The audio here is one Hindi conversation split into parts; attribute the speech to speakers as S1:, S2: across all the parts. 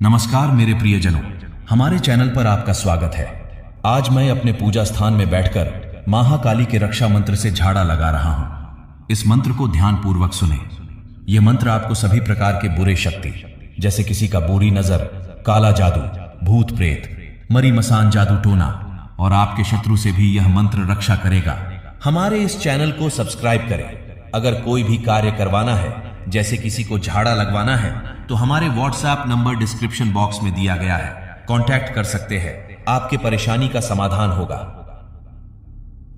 S1: नमस्कार मेरे प्रियजनों, हमारे चैनल पर आपका स्वागत है। आज मैं अपने पूजा स्थान में बैठकर महाकाली के रक्षा मंत्र से झाड़ा लगा रहा हूं। इस मंत्र को ध्यान पूर्वक सुने। यह मंत्र आपको सभी प्रकार के बुरे शक्ति जैसे किसी का बुरी नजर, काला जादू, भूत प्रेत, मरी मसान जादू टोना और आपके शत्रु से भी यह मंत्र रक्षा करेगा। हमारे इस चैनल को सब्सक्राइब करें। अगर कोई भी कार्य करवाना है, जैसे किसी को झाड़ा लगवाना है, तो हमारे व्हाट्सएप नंबर डिस्क्रिप्शन बॉक्स में दिया गया है, कांटेक्ट कर सकते हैं। आपके परेशानी का समाधान होगा।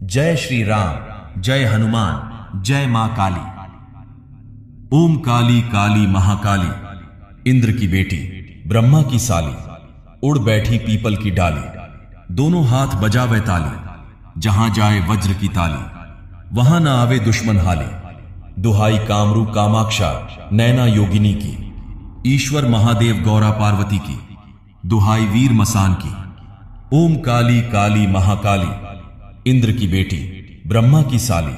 S1: जय श्री राम, जय हनुमान, जय मां काली। ओम काली काली महाकाली, इंद्र की बेटी, ब्रह्मा की साली, उड़ बैठी पीपल की डाली, दोनों हाथ बजावे ताली, जहां जाए वज्र की ताली, वहां ना आवे दुश्मन हाली। दुहाई कामरू कामाक्षा, नैना योगिनी की, ईश्वर महादेव गौरा पार्वती की, दुहाई वीर मसान की। ओम काली काली महाकाली, इंद्र की बेटी, ब्रह्मा की साली,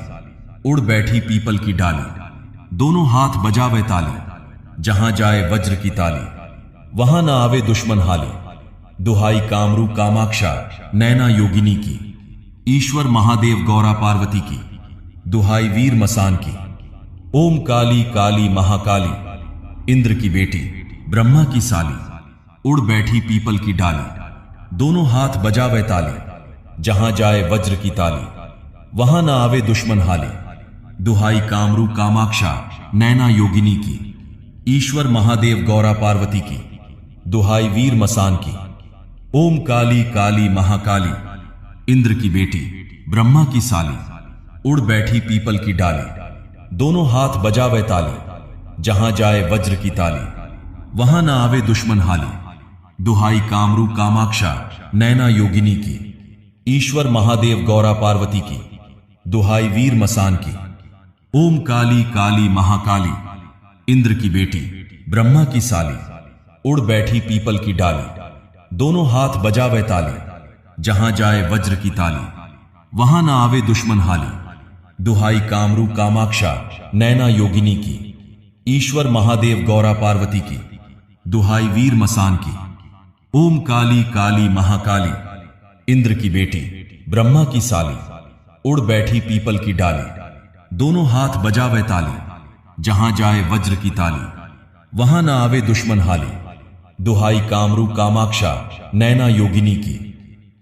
S1: उड़ बैठी पीपल की डाली, दोनों हाथ बजावे ताली, जहां जाए वज्र की ताली, वहां ना आवे दुश्मन हाली। दुहाई कामरू कामाक्षा, नैना योगिनी की, ईश्वर महादेव गौरा पार्वती की, दुहाई वीर मसान की। ओम काली काली महाकाली, इंद्र की बेटी, ब्रह्मा की साली, उड़ बैठी पीपल की डाली, दोनों हाथ बजावे ताली, जहां जाए वज्र की ताली, वहां ना आवे दुश्मन हाली। दुहाई कामरू कामाक्षा, नैना योगिनी की, ईश्वर महादेव गौरा पार्वती की, दुहाई वीर मसान की। ओम काली काली महाकाली, इंद्र की बेटी, ब्रह्मा की साली, उड़ बैठी पीपल की डाली, दोनों हाथ बजावे ताली, जहां जाए वज्र की ताली, वहां ना आवे दुश्मन हाली। दुहाई कामरू कामाक्षा, नैना योगिनी की, ईश्वर महादेव गौरा पार्वती की, दुहाई वीर मसान की। ओम काली काली महाकाली, इंद्र की बेटी, ब्रह्मा की साली, उड़ बैठी पीपल की डाली, दोनों हाथ बजावे ताली, जहां जाए वज्र की ताली, वहां ना आवे दुश्मन हाली। दुहाई कामरू कामाक्षा, नैना योगिनी की, ईश्वर महादेव गौरा पार्वती की, दुहाई वीर मसान की। ओम काली काली महाकाली, इंद्र की बेटी, ब्रह्मा की साली, उड़ बैठी पीपल की डाली, दोनों हाथ बजावे ताली, जहां जाए वज्र की ताली, वहां ना आवे दुश्मन हाली। दुहाई कामरू कामाक्षा, नैना योगिनी की,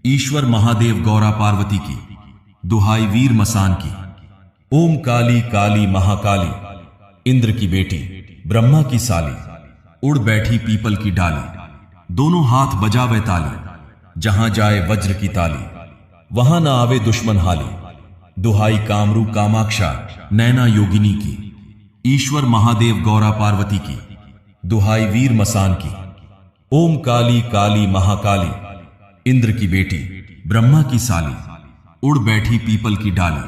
S1: ईश्वर महादेव गौरा पार्वती की, दुहाई वीर मसान की। ओम काली काली महाकाली, इंद्र की बेटी, ब्रह्मा की साली, उड़ बैठी पीपल की डाली, दोनों हाथ बजावे ताली, जहां जाए वज्र की ताली, वहां ना आवे दुश्मन हाली। दुहाई कामरू कामाक्षा, नैना योगिनी की, ईश्वर महादेव गौरा पार्वती की, दुहाई वीर मसान की। ओम काली काली महाकाली, इंद्र की बेटी, ब्रह्मा की साली, उड़ बैठी पीपल की डाली,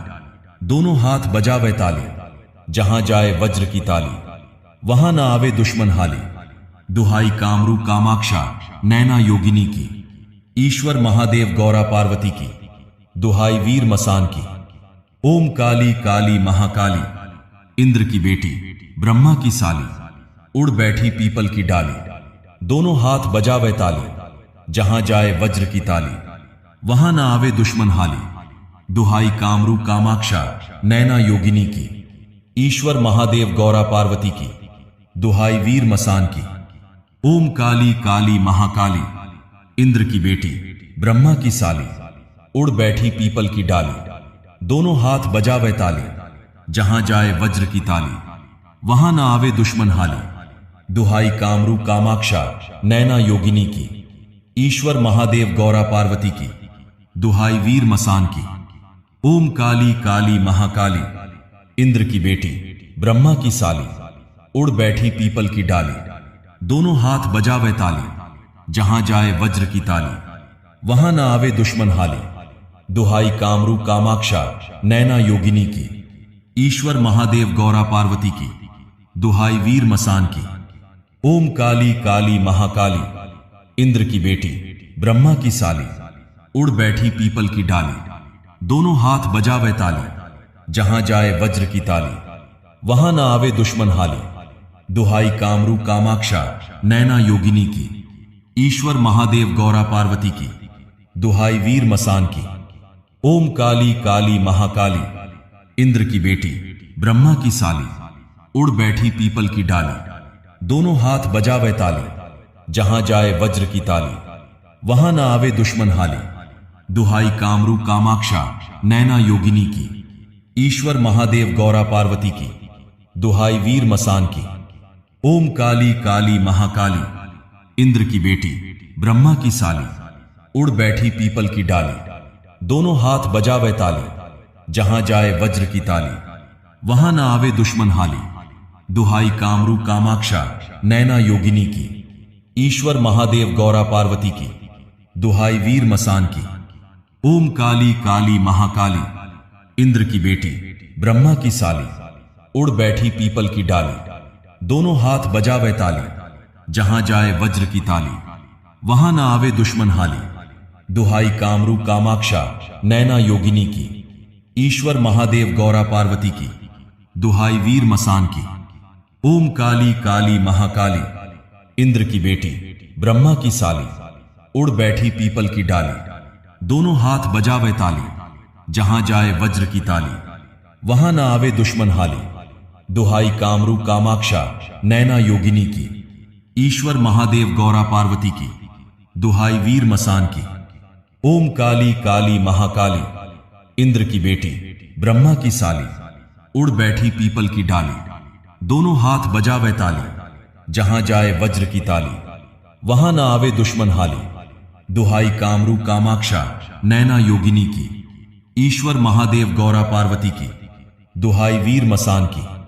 S1: दोनों हाथ बजावे ताली, जहां जाए वज्र की ताली, वहां ना आवे दुश्मन हाली। दुहाई कामरू कामाक्षा, नैना योगिनी की, ईश्वर महादेव गौरा पार्वती की, दुहाई वीर मसान की। ओम काली काली महाकाली, इंद्र की बेटी, ब्रह्मा की साली, उड़ बैठी पीपल की डाली, दोनों हाथ बजावे ताली, जहां जाए वज्र की ताली, वहां ना आवे दुश्मन हाली। दुहाई कामरू कामाक्षा, नैना योगिनी की, ईश्वर महादेव गौरा पार्वती की, दुहाई वीर मसान की। ओम काली काली महाकाली, इंद्र की बेटी, ब्रह्मा की साली, उड़ बैठी पीपल की डाली, दोनों हाथ बजावे ताली, जहां जाए वज्र की ताली, वहां ना आवे दुश्मन हाली। दुहाई कामरू कामाक्षा, नैना योगिनी की, ईश्वर महादेव गौरा पार्वती की, दुहाई वीर मसान की। ओम काली काली महाकाली, इंद्र की बेटी, ब्रह्मा की साली, उड़ बैठी पीपल की डाली, दोनों हाथ बजावे ताली, जहां जाए वज्र की ताली, वहां ना आवे दुश्मन हाली। दुहाई कामरू कामाक्षा, नैना योगिनी की, ईश्वर महादेव गौरा पार्वती की, दुहाई वीर मसान की। ओम काली काली महाकाली, इंद्र की बेटी, ब्रह्मा की साली, उड़ बैठी पीपल की डाली, दोनों हाथ बजावे ताली, जहां जाए वज्र की ताली, वहां ना आवे दुश्मन हाली। दुहाई कामरू कामाक्षा, नैना योगिनी की, ईश्वर महादेव गौरा पार्वती की, दुहाई वीर मसान की। ओम काली काली महाकाली, इंद्र की बेटी ब्रह्मा की साली, उड़ बैठी पीपल की डाली, दोनों हाथ बजावे ताली, जहां जाए वज्र की ताली, वहां ना आवे दुश्मन हाली। दुहाई कामरू कामाक्षा, नैना योगिनी की। ईश्वर महादेव गौरा पार्वती की, दुहाई वीर मसान की। ओम काली काली महाकाली, इंद्र की बेटी ब्रह्मा की साली, उड़ बैठी पीपल की डाली, दोनों हाथ बजावे ताली, जहां जाए वज्र की ताली, वहां ना आवे दुश्मन हाली। दुहाई कामरू कामाक्षा, नैना योगिनी की। ईश्वर महादेव गौरा पार्वती की, दुहाई वीर मसान की। ओम काली काली महाकाली, इंद्र की बेटी ब्रह्मा की साली, उड़ बैठी पीपल की डाली, दोनों हाथ बजावे ताली, जहां जाए वज्र की ताली, वहां ना आवे दुश्मन हाली। दुहाई कामरू कामाक्षा, नैना योगिनी की। ईश्वर महादेव गौरा पार्वती की, दुहाई वीर मसान की। ओम काली काली महाकाली, इंद्र की बेटी ब्रह्मा की साली, उड़ बैठी पीपल की डाली, दोनों हाथ बजावे ताली, जहां जाए वज्र की ताली, वहां ना आवे दुश्मन हाली। दुहाई कामरू कामाक्षा, नैना योगिनी की। ईश्वर महादेव गौरा पार्वती की, दुहाई वीर मसान की। ओम काली काली महाकाली, इंद्र की बेटी ब्रह्मा की साली, उड़ बैठी पीपल की डाली, दोनों हाथ बजावे ताली, जहां जाए वज्र की ताली, वहां ना आवे दुश्मन हाली। दुहाई कामरू कामाक्षा, नैना योगिनी की। ईश्वर महादेव गौरा पार्वती की, दुहाई वीर मसान की। ओम काली काली महाकाली, इंद्र की बेटी ब्रह्मा की साली, उड़ बैठी पीपल की डाली, दोनों हाथ बजावे ताली, जहां जाए वज्र की ताली, वहां ना आवे दुश्मन हाली। दुहाई कामरू कामाक्षा, नैना योगिनी की। ईश्वर महादेव गौरा पार्वती की, दुहाई वीर मसान की।